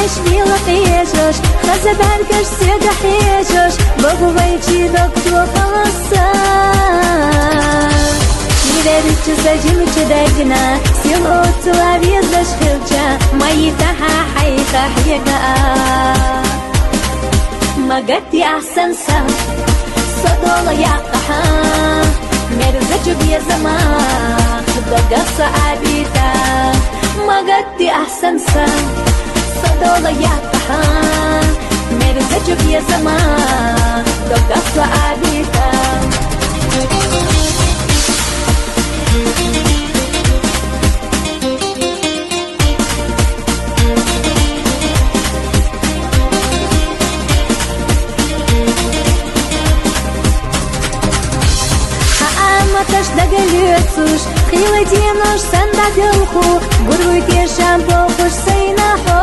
вишвіла пішеш, хазабанкаш сіга хішеш, богувайчі доктор полоса. Верите зажимче дагна, силу целове зашхилча, мои таха хайха хьега. Магати ахсанса, садола яқаха, мерзачу бьезама, догаса абита. Магати ахсанса, садола яқаха, мерзачу бьезама, догаса абита. Маташ дагалецуш, хиладинуш сандадилху, гуруйте шампохуш сейнахо.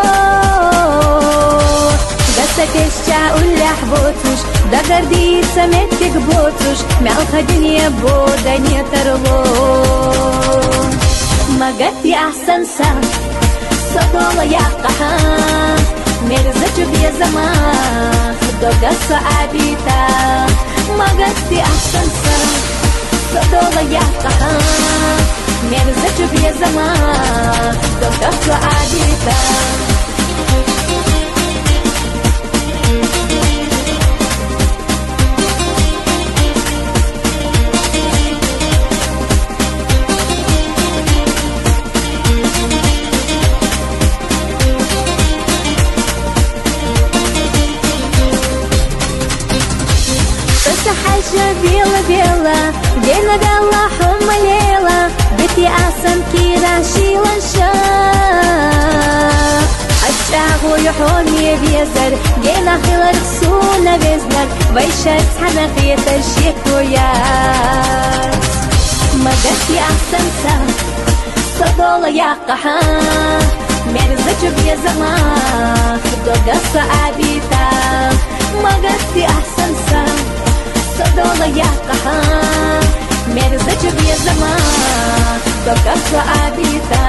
Гасакешча улях ботуш, дагардица меттик ботуш, мялхадине бода не тарло. Магати ахсанса, садола яқаха, мерзачу бьезама, догаса абита. Магати ахсанса, садола яқаха, мерзачу бьезама, догаса абита. حاجة بيلا بيلا جينا قال حم ليلة بتي أحسن كيرا شيلا شاق الشاغو يحوني بيزر جينا خلال خسونا بيزنر ويشات حنقية الشيك وياس مدتي أحسن سا صدولا يقحا مرزجو بيزما خدوغا أبيتا مدتي أحسن سا صدولا яқаха, мерзачу бьезама, догаса абита.